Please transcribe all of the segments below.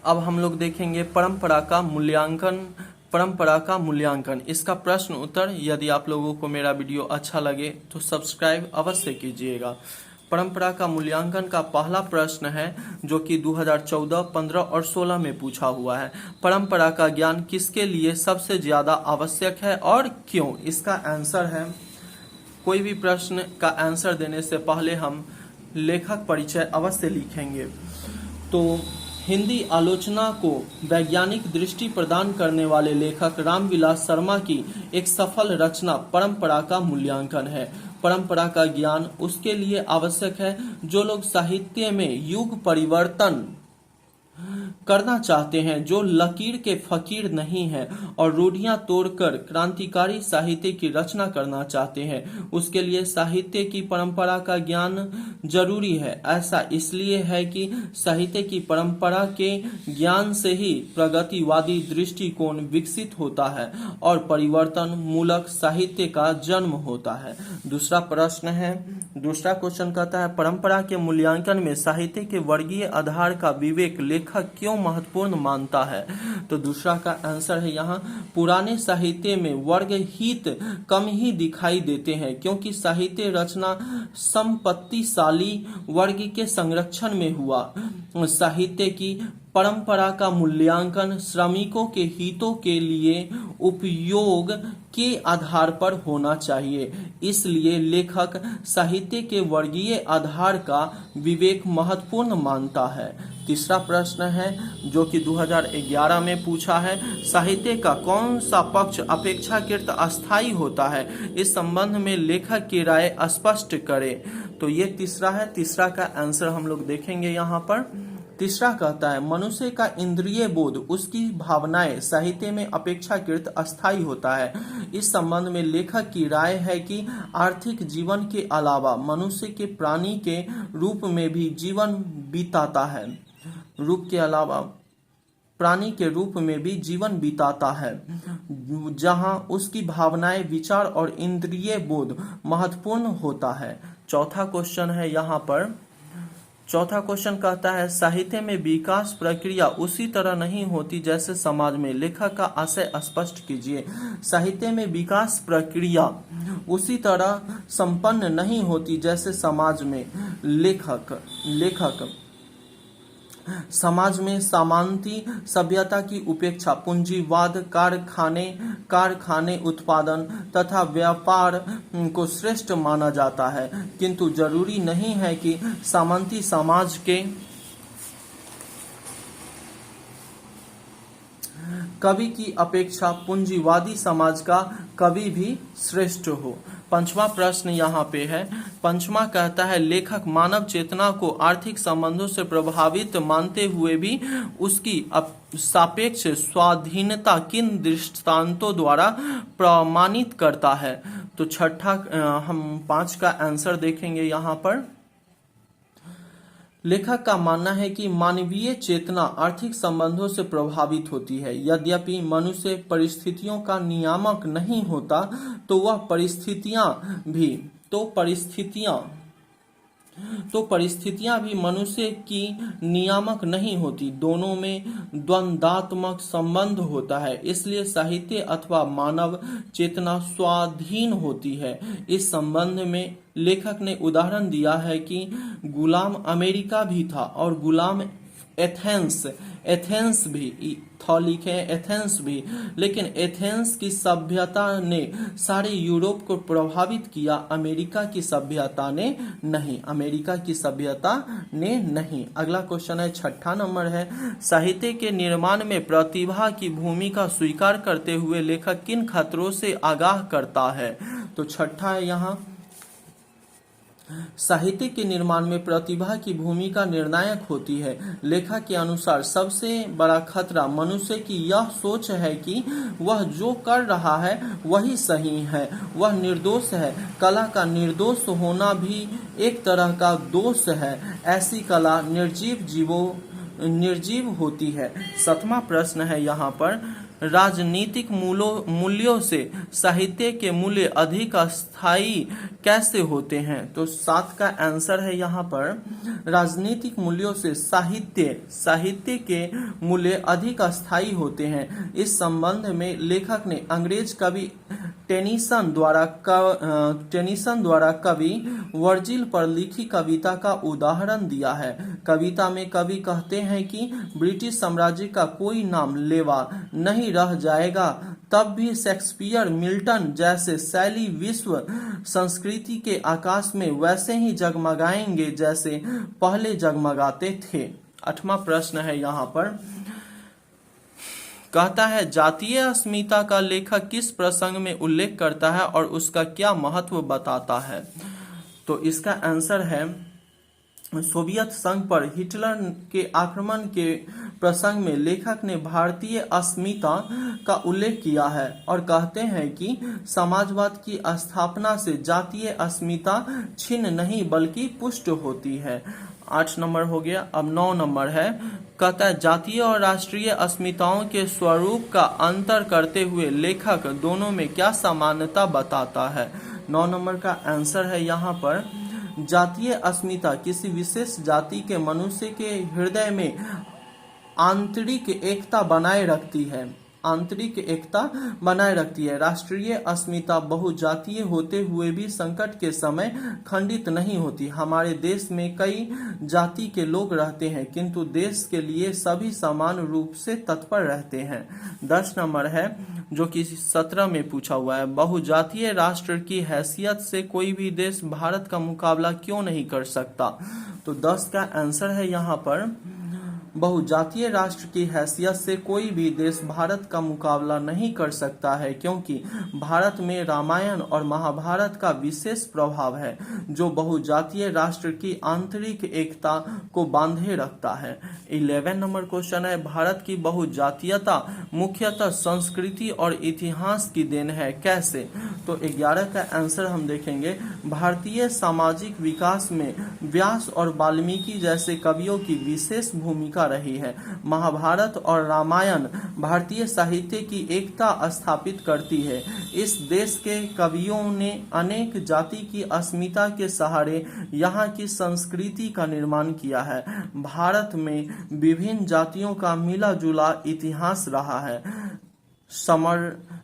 अब हम लोग देखेंगे परंपरा का मूल्यांकन। इसका प्रश्न उत्तर। यदि आप लोगों को मेरा वीडियो अच्छा लगे तो सब्सक्राइब अवश्य कीजिएगा। परंपरा का मूल्यांकन का पहला प्रश्न है जो कि 2014, 15 और 16 में पूछा हुआ है। परंपरा का ज्ञान किसके लिए सबसे ज्यादा आवश्यक है और क्यों? इसका आंसर है, कोई भी प्रश्न का आंसर देने से पहले हम लेखक परिचय अवश्य लिखेंगे। तो हिंदी आलोचना को वैज्ञानिक दृष्टि प्रदान करने वाले लेखक रामविलास शर्मा की एक सफल रचना परंपरा का मूल्यांकन है। परंपरा का ज्ञान उसके लिए आवश्यक है जो लोग साहित्य में युग परिवर्तन करना चाहते हैं, जो लकीर के फकीर नहीं हैं और रूढ़ियां तोड़कर क्रांतिकारी साहित्य की रचना करना चाहते हैं। उसके लिए साहित्य की परंपरा का ज्ञान जरूरी है। ऐसा इसलिए है कि साहित्य की परंपरा के ज्ञान से ही प्रगतिवादी दृष्टिकोण विकसित होता है और परिवर्तन मूलक साहित्य का जन्म होता है। दूसरा क्वेश्चन कहता है परंपरा के मूल्यांकन में साहित्य के वर्गीय आधार का विवेक लेखक क्यों महत्वपूर्ण मानता है? तो दूसरा का आंसर है यहाँ, पुराने साहित्य में वर्ग हित कम ही दिखाई देते हैं क्योंकि साहित्य रचना संपत्तिशाली वर्ग के संरक्षण में हुआ। साहित्य की परंपरा का मूल्यांकन श्रमिकों के हितों के लिए उपयोग के आधार पर होना चाहिए। इसलिए लेखक साहित्य के वर्गीय आधार का विवेक महत्वपूर्ण मानता है। तीसरा प्रश्न है जो कि 2011 में पूछा है, साहित्य का कौन सा पक्ष अपेक्षाकृत अस्थायी होता है? इस संबंध में लेखक की राय स्पष्ट करे। तो ये तीसरा है। तीसरा का आंसर हम लोग देखेंगे यहाँ पर। तीसरा कहता है मनुष्य का इंद्रिय बोध, उसकी भावनाएं साहित्य में अपेक्षाकृत अस्थायी होता है। इस संबंध में लेखक की राय है कि आर्थिक जीवन के अलावा मनुष्य के प्राणी के रूप में भी जीवन बिताता है। जहां उसकी भावनाएं, विचार और इंद्रिय बोध महत्वपूर्ण होता है। चौथा क्वेश्चन है यहाँ पर। चौथा क्वेश्चन कहता है साहित्य में विकास प्रक्रिया उसी तरह नहीं होती जैसे समाज में। लेखक का आशय स्पष्ट कीजिए। साहित्य में विकास प्रक्रिया उसी तरह संपन्न नहीं होती जैसे समाज में। लेखक समाज में सामंती सभ्यता की उपेक्षा पूंजीवाद, कारखाने उत्पादन तथा व्यापार को श्रेष्ठ माना जाता है, किंतु जरूरी नहीं है कि सामंती समाज के कवि की अपेक्षा पूंजीवादी समाज का कवि भी श्रेष्ठ हो। पंचवा प्रश्न यहाँ पे है। पंचवा कहता है लेखक मानव चेतना को आर्थिक संबंधों से प्रभावित मानते हुए भी उसकी सापेक्ष स्वाधीनता किन दृष्टांतों द्वारा प्रमाणित करता है? तो हम 5 का आंसर देखेंगे यहाँ पर। लेखक का मानना है कि मानवीय चेतना आर्थिक संबंधों से प्रभावित होती है। यद्यपि मनुष्य परिस्थितियों का नियामक नहीं होता तो परिस्थितियां भी मनुष्य की नियामक नहीं होती। दोनों में द्वंद्वात्मक संबंध होता है। इसलिए साहित्य अथवा मानव चेतना स्वाधीन होती है। इस संबंध में लेखक ने उदाहरण दिया है कि गुलाम अमेरिका भी था और गुलाम एथेंस भी, लेकिन एथेंस की सभ्यता ने सारे यूरोप को प्रभावित किया, अमेरिका की सभ्यता ने नहीं। अगला क्वेश्चन है 6 नंबर है, साहित्य के निर्माण में प्रतिभा की भूमिका स्वीकार करते हुए लेखक किन खतरों से आगाह करता है? तो 6 है यहाँ, साहित्य के निर्माण में प्रतिभा की भूमिका निर्णायक होती है। लेखक के अनुसार सबसे बड़ा खतरा मनुष्य की यह सोच है कि वह जो कर रहा है वही सही है, वह निर्दोष है। कला का निर्दोष होना भी एक तरह का दोष है। ऐसी कला निर्जीव होती है। 7वां प्रश्न है यहाँ पर, राजनीतिक मूल्यों से साहित्य के मूल्य अधिक अस्थायी कैसे होते हैं? तो 7 का आंसर है यहाँ पर राजनीतिक मूल्यों से साहित्य के मूल्य अधिक अस्थायी होते हैं। इस संबंध में लेखक ने अंग्रेज कवि टेनिसन द्वारा कवि वर्जिल पर लिखी कविता का उदाहरण दिया है। कविता में कवि कहते हैं कि ब्रिटिश साम्राज्य का कोई नाम लेवा नहीं रह जाएगा, तब भी शेक्सपियर, मिल्टन जैसे शैली विश्व संस्कृति के आकाश में वैसे ही जगमगाएंगे जैसे पहले जगमगाते थे। 8वां प्रश्न है यहाँ पर, कहता है जातीय अस्मिता का लेखक किस प्रसंग में उल्लेख करता है और उसका क्या महत्व बताता है? तो इसका आंसर है सोवियत संघ पर हिटलर के आक्रमण के प्रसंग में लेखक ने भारतीय अस्मिता का उल्लेख किया है और कहते हैं कि समाजवाद की स्थापना से जातीय अस्मिता छिन्न नहीं बल्कि पुष्ट होती है। 8 नंबर हो गया। अब 9 नंबर है, कहता है जातीय और राष्ट्रीय अस्मिताओं के स्वरूप का अंतर करते हुए लेखक दोनों में क्या समानता बताता है? 9 नंबर का आंसर है यहाँ पर जातीय अस्मिता किसी विशेष जाति के मनुष्य के हृदय में आंतरिक एकता बनाए रखती है। राष्ट्रीय अस्मिता बहुजातीय होते हुए भी संकट के समय खंडित नहीं होती। हमारे देश में कई जाति के लोग रहते हैं किंतु देश के लिए सभी समान रूप से तत्पर रहते हैं। 10 नंबर है जो कि 17 में पूछा हुआ है, बहुजातीय राष्ट्र की हैसियत से कोई भी देश भारत का मुकाबला क्यों नहीं कर सकता? तो 10 का आंसर है यहाँ पर बहुजातीय राष्ट्र की हैसियत से कोई भी देश भारत का मुकाबला नहीं कर सकता है क्योंकि भारत में रामायण और महाभारत का विशेष प्रभाव है जो बहुजातीय राष्ट्र की आंतरिक एकता को बांधे रखता है। 11 नंबर क्वेश्चन है, भारत की बहुजातीयता मुख्यतः संस्कृति और इतिहास की देन है, कैसे? तो 11 का आंसर हम देखेंगे, भारतीय सामाजिक विकास में व्यास और वाल्मीकि जैसे कवियों की विशेष भूमिका रही है। महाभारत और रामायण भारतीय साहित्य की एकता स्थापित करती है। इस देश के कवियों ने अनेक जाति की अस्मिता के सहारे यहाँ की संस्कृति का निर्माण किया है। भारत में विभिन्न जातियों का मिला जुला इतिहास रहा है।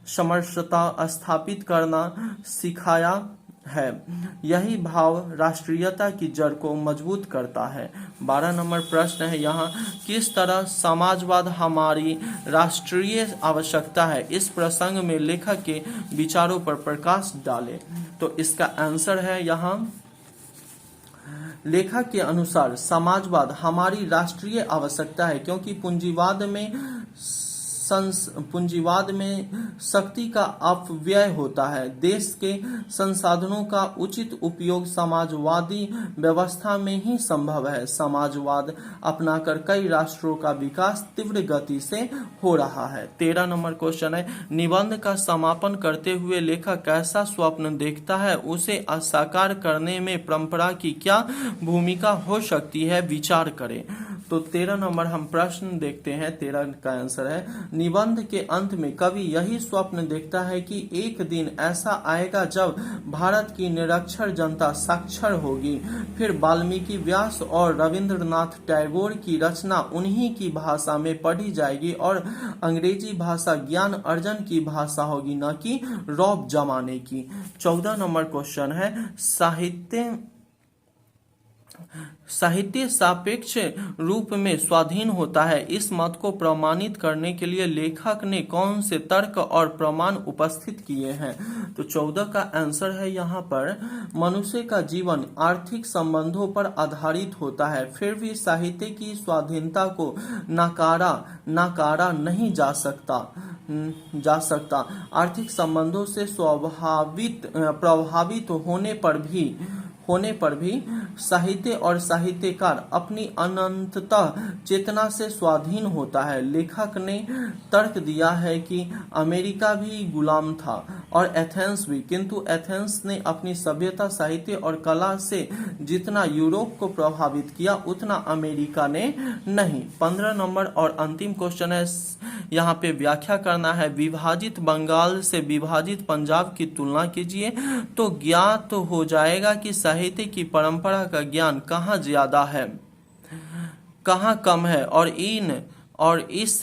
समरसता स्थापित करना सिखाया है। यही भाव राष्ट्रीयता की जड़ को मजबूत करता है। 12 नंबर प्रश्न है यहाँ, किस तरह समाजवाद हमारी राष्ट्रीय आवश्यकता है? इस प्रसंग में लेखक के विचारों पर प्रकाश डाले। तो इसका आंसर है यहाँ, लेखक के अनुसार समाजवाद हमारी राष्ट्रीय आवश्यकता है क्योंकि पूंजीवाद में शक्ति का अपव्यय होता है। देश के संसाधनों का उचित उपयोग समाजवादी व्यवस्था में ही संभव है। समाजवाद अपनाकर कई राष्ट्रों का विकास तीव्र गति से हो रहा है। 13 नंबर क्वेश्चन है, निबंध का समापन करते हुए लेखक कैसा स्वप्न देखता है? उसे साकार करने में परंपरा की क्या भूमिका हो सकती है? विचार करें। तो 13 नंबर हम प्रश्न देखते हैं। 13 का आंसर है, निबंध के अंत में कवि यही स्वप्न देखता है कि एक दिन ऐसा आएगा जब भारत की निरक्षर जनता साक्षर होगी। फिर वाल्मीकि, व्यास और रविंद्रनाथ टैगोर की रचना उन्हीं की भाषा में पढ़ी जाएगी और अंग्रेजी भाषा ज्ञान अर्जन की भाषा होगी, न कि रौब जमाने की। 14 नंबर क्वेश्चन है, साहित्य सापेक्ष रूप में स्वाधीन होता है। इस मत को प्रमाणित करने के लिए लेखक ने कौन से तर्क और प्रमाण उपस्थित किए हैं? तो 14 का आंसर है यहाँ पर, मनुष्य का जीवन आर्थिक संबंधों पर आधारित होता है, फिर भी साहित्य की स्वाधीनता को नकारा नहीं जा सकता। आर्थिक संबंधों से प्रभावित होने पर भी साहित्य और साहित्यकार अपनी अनंतता चेतना से स्वाधीन होता है। लेखक ने तर्क दिया है कि अमेरिका भी गुलाम था और एथेंस भी, किंतु एथेंस ने अपनी सभ्यता, साहित्य और कला से जितना यूरोप को प्रभावित किया उतना अमेरिका ने नहीं। 15 नंबर और अंतिम क्वेश्चन है, यहाँ पे व्याख्या करना है। विभाजित बंगाल से विभाजित पंजाब की तुलना कीजिए, तो ज्ञात हो जाएगा कि साहित्य की परंपरा का ज्ञान कहाँ ज्यादा है, कहाँ कम है, और इस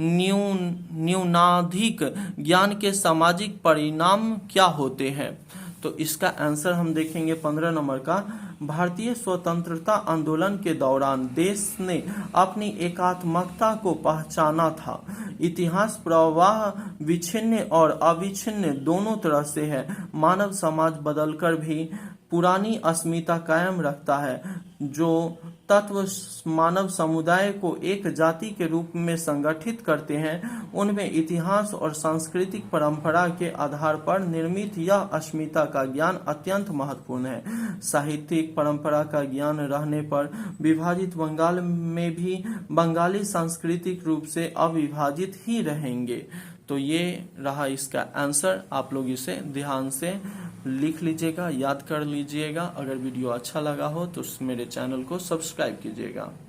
न्यूनाधिक ज्ञान के सामाजिक परिणाम क्या होते हैं। तो इसका आंसर हम देखेंगे 15 नंबर का। भारतीय स्वतंत्रता आंदोलन के दौरान देश ने अपनी एकात्मकता को पहचाना था। इतिहास प्रवाह विच्छिन्न और अविच्छिन्न दोनों तरह से है। मानव समाज बदलकर भी पुरानी अस्मिता कायम रखता है। जो तत्व मानव समुदाय को एक जाति के रूप में संगठित करते हैं, उनमें इतिहास और सांस्कृतिक परंपरा के आधार पर निर्मित यह अस्मिता का ज्ञान अत्यंत महत्वपूर्ण है। साहित्यिक परंपरा का ज्ञान रहने पर विभाजित बंगाल में भी बंगाली सांस्कृतिक रूप से अविभाजित ही रहेंगे। तो ये रहा इसका आंसर। आप लोग इसे ध्यान से लिख लीजिएगा, याद कर लीजिएगा। अगर वीडियो अच्छा लगा हो तो मेरे चैनल को सब्सक्राइब कीजिएगा।